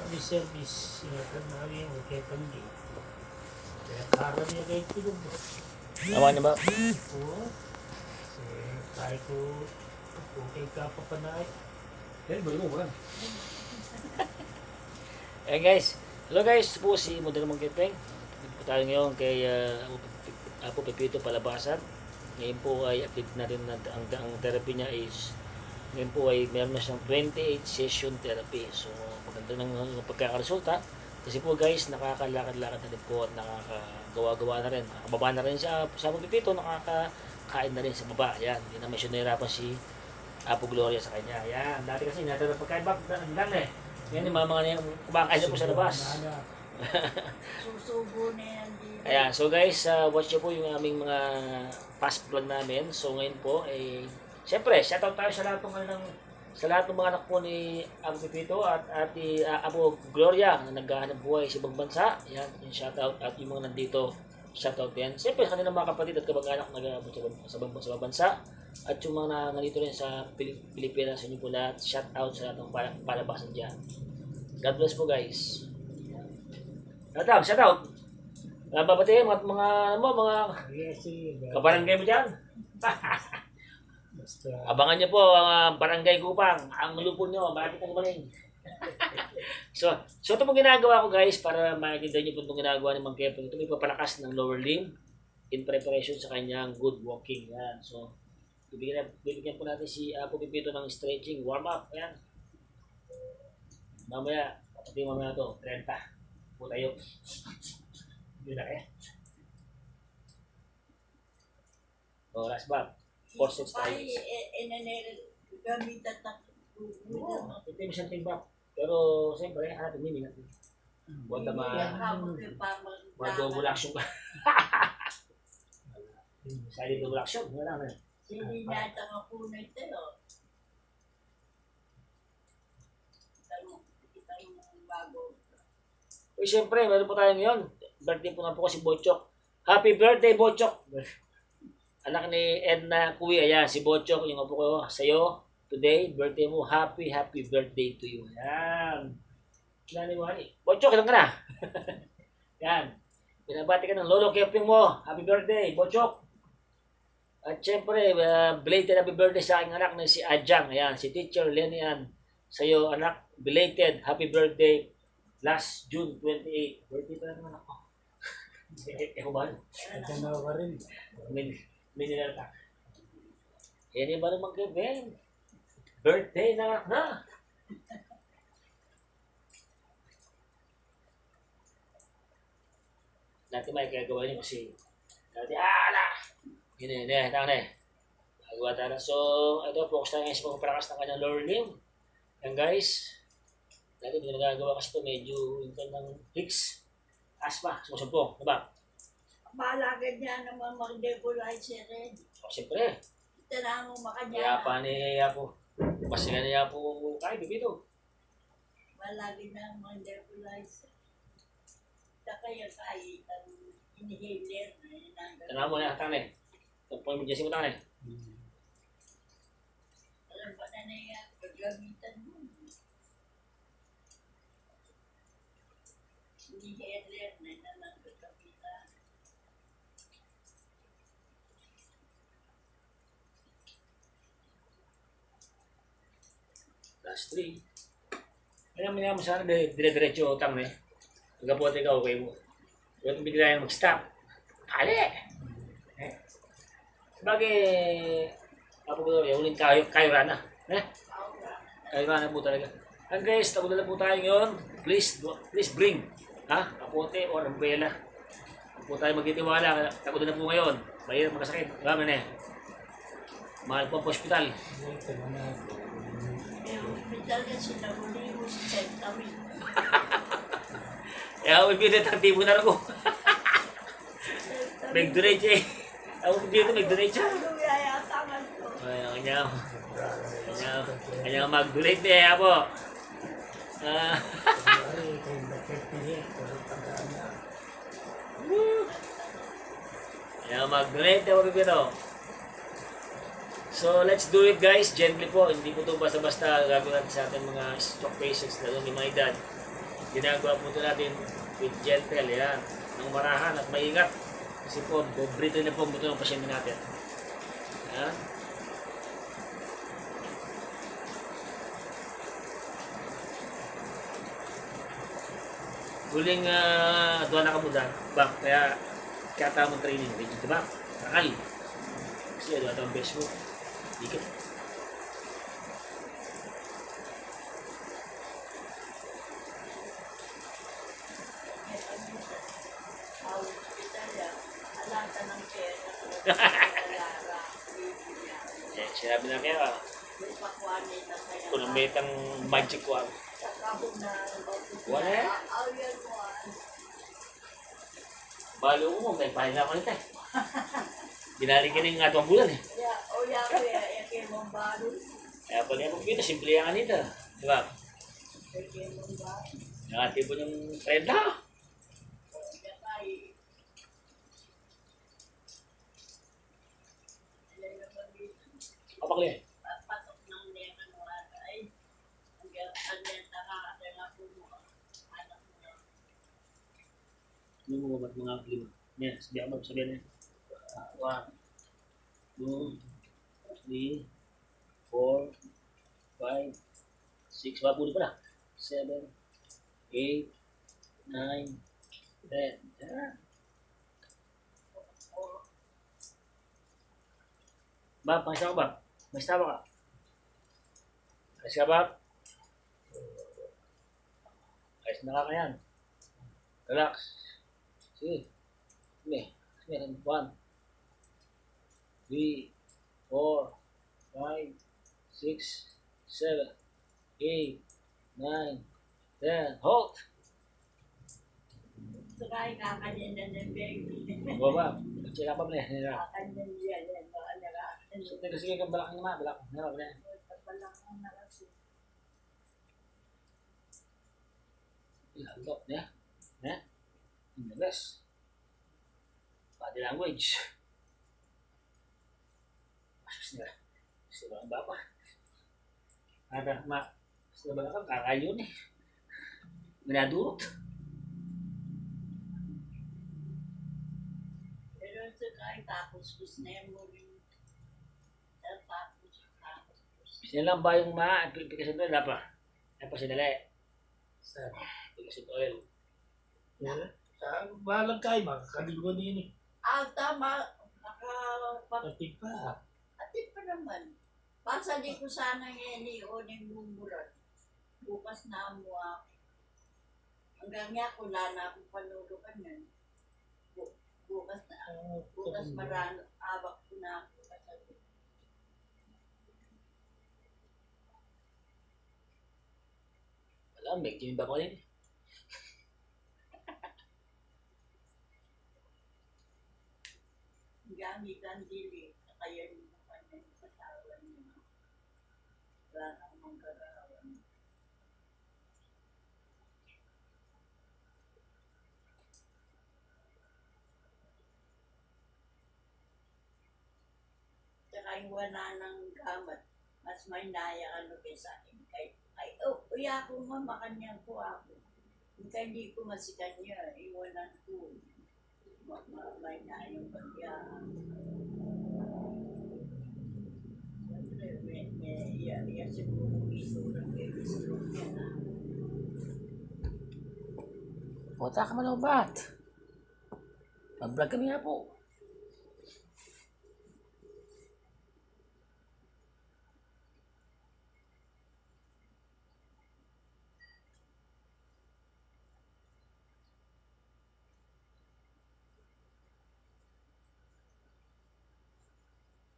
di service, ingatan namin yung kay Pandi. Kaya kara niya kayo tulog. Awan niya ba? Oo. Kahit ko, okay ka pa panay. Yan, balik mo ba? Guys, hello guys, po si Modelo Magkipeng. Dito po tayo ngayon kay Apo Pepito Palabasan. Ngayon po ay update natin na ang therapy niya is ngayon po ay meron na siyang 28 session therapy. So maganda ng pagkakaresulta kasi po guys nakakalakad-lakad na rin po at nakakagawa-gawa na rin. Nakababa na rin siya sa Apo Pepito, nakakakain na rin sa baba. Yan, hindi naman siya nahirapan si Apo Gloria sa kanya. Yan, dati kasi natin ang pagkain bak, lang eh. Yan yung mga na kumakain na po sa labas. Susubo na yan dito. Ayan, so guys, watch nyo po yung aming mga past vlog namin. So ngayon po, siyempre, shoutout tayo sa lahat ng mga anak po ni Apo Pepito at Ate Apo Gloria na naghahanap buhay sa ibang bansa. Yan, yung shoutout at yung mga nandito, shoutout yan. Siyempre, sa kanilang mga kapatid at kabag-anak na nag-aabot sa ibang bansa. At yung mga nandito rin sa Pilipinas, sa inyo po lahat, shoutout sa lahat ng palabasan dyan. God bless po guys. Shoutout. Babatiin mga Yes, kabarangay mo dyan. basta, Abangan niyo po ang barangay Kupang. Ang lupon niyo, bakit ang maling. so ito po ginagawa ko guys para makikita niyo po itong ginagawa ni Mang Kepeng. Ito may papalakas ng lower limb in preparation sa kanyang good walking. Yan. So, bibigyan po natin si Apo Pepito ng stretching, warm up. Yan. Mamaya, pati mamaya ito, 30. Po tayo. Yun na eh. O, last back. 4 sets tayo. Ay, gamit at Oo, ito yung isang timbak. Pero, siyempre, hanapin nyo natin. Huwag na double action ka. Side double action. Wala na. Hindi natin ang punay tayo. Kita yung bago. Uy, siyempre, meron po tayo ngayon. Birthday po nga po kasi Bochok. Happy birthday, Bochok! Anak ni Edna Kuya, ayan, si Bochok, yung apo ko sa'yo. Today, birthday mo. Happy birthday to you. Ayan. Kilala mo, honey. Bochok, ilang ka na? Yan. Binabati ka ng Lolo Keping mo. Happy birthday, Bochok. At syempre, belated happy birthday sa aking anak na si Ajang. Ayan, si Teacher Lenny Ann. Sa'yo, anak, belated happy birthday last June 28. Birthday pa naman ako. Eko ba? Tanaw ka rin. May nilalata. Yan yung ba naman kay Ben? Birthday na na. Dati may gagawa niyo kasi dati, ala! Hindi, tama na eh. Magawa tayo. So, ito, focus tayo ngayon sa pagpapalakas ng kanyang lower limb. Yan guys. Dati hindi nagagawa kasi ito, medyo yung kanyang hips. Asma, sumusumpong. Diba? Malagad niya naman mag-debulizer rin. O, siyempre. Ito na mo Kaya makanya. pa niya po. Kasi nga niya po kaya bibito. Malagad na mag-debulizer. Ito kaya kahit ang inhaler na yun. Tanaw mo na, tanay. Tagpuin mo dyan mo tanay. Alam ba na yan? Pagamitan mo. Inhaler na naman pagamitan. Last 3. Kaya mo sana dire-diretso utang na eh. Pagkapote ka, okay mo. Huwag bigla yung mag-stop. Kali! Sabagay, ako po uling kayo rana. Kayo rana po talaga. And guys, tago na po tayo ngayon. Please bring kapote or umbrella. Huwag po tayo magtitiwala. Tago na po ngayon. Mahirap magkasakit. Gama na eh. Mahal po ang hospital. Ito na. Hospital yan sila huli mo si Sentawin. Kaya ako ibigay ang tipo na ako. Mag-donate eh. Ako ibigay mag-donate siya. Ano yayatangan ko? Ay, kanya mag-donate eh, ako. Ay, kay Bakit pero tandaan na. Kanya mag-donate ako bibiro. So, let's do it guys. Gently po. Hindi po ito basta-basta gagawin natin sa ating mga stroke patients, lalo ni mga edad. ginagawa po ito natin with gentle, yan. Nang marahan at maingat. Kasi po, brito na po ang buto ng pasyente natin. Yan. Huling doon nakamudan, bak, kaya tamang training, di ba? Nakal. Kasi doon ito ang best mo. Dikit. Alata ng pera. Sinabi na kaya, kung may itang magic wand. Wala eh. Balo mo, may pahinga ko nito eh. Binaling ka na yung atong bulan eh. Kaya pala yung pagkita, simple yan nito. Di ba? Nakati po yung 30. Kapakli. Patok ng nena mo ay ang neta ka na puno. Anak mo. Ano mo ba't mga lima? Yan, sabihan mo, sabihan niya. 1, 2, 3, 4, 5, 6, mapuno pa na. 7, 8, 9, 10. Yan. Ba, pangisa ka ba? May staba ka? Ayos ka ba? Ayos na ka yan. Relax. Sige. Sige. Meron 1, 3, 4, 5, 6, 7, 8, 9, 10. Halt! Sakay kakanin na ng baby. Baba. Check up mo na. Kakanin yan. Sige kang balak naman. Balak. Balak na. Ilalo. Ya. Ya. English. Body language. Asus nila. Sila ang bapa. Ada mak. Sila ba ka kakayo ni? Minadurot. Pero sakay tapos na yan mo rin. Sila lang ba yung application oil? Apa sinala? Sa Application oil. yan. Balag kayo, makakaligo din eh. Tama. Pati pa. Atid pa naman. Basta di ko sana yan o ng bumurat. Bukas na mo hanggang nga ko na akong panulukan yan. Bukas na. Bukas marano. Abak ko na ako. Alam, may kimba ko din. Gamit ang dili. Kaya yung kanyang katawan niya. Wala namang karawan. Tsaka yung wala ng gamat. Mas may naya ano kaysa akin. Uya ko mama kanya po ako. Kaya hindi ko masikan niya. Iwanan ko. May nayang bagya. Iya siguro ito ng gusto niya na. Punta ka manobat. Mag-vlog kami nga po.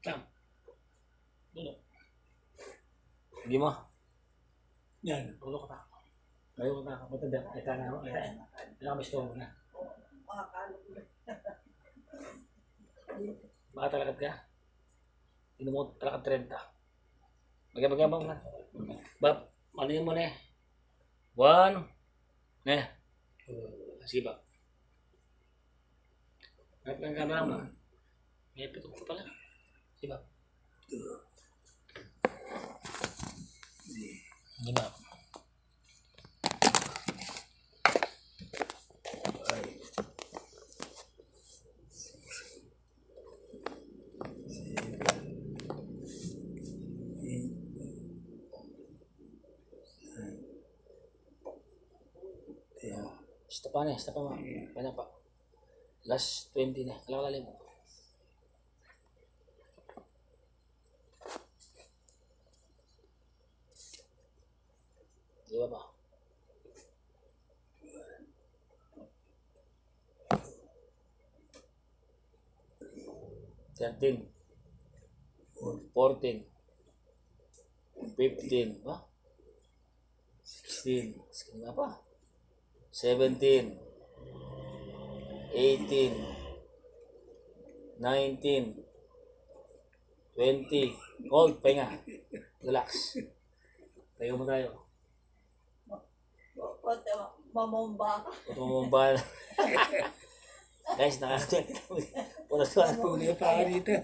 Tam. Duduk. Hindi mo. Yan, tulog ka pa. Ayaw ka pa. Matanda. Ito na ako. Kailangan may stone mo na. Makakalo ko na. Baka talakad ka. Inom mo talakad 30. Bagay-bagay na. Bab, ano yun mo na eh? 1. Sige ba? Harap ka na mo. May pitok ka pala. Sige ba? Hindi ba? Stop pa na, stop pa mo. Kanya pa. Last 20 na. Kalakalim. Di ba ba? Thirteen. 14. 15. Ba? 16. 16 nga pa. 17. 18. 19. 20. Hold, pahinga. Relax. Tayo mo tayo. Mamomba ka. Tumumba na. Guys, nakakita. Puro tuwa. Puli pa dito.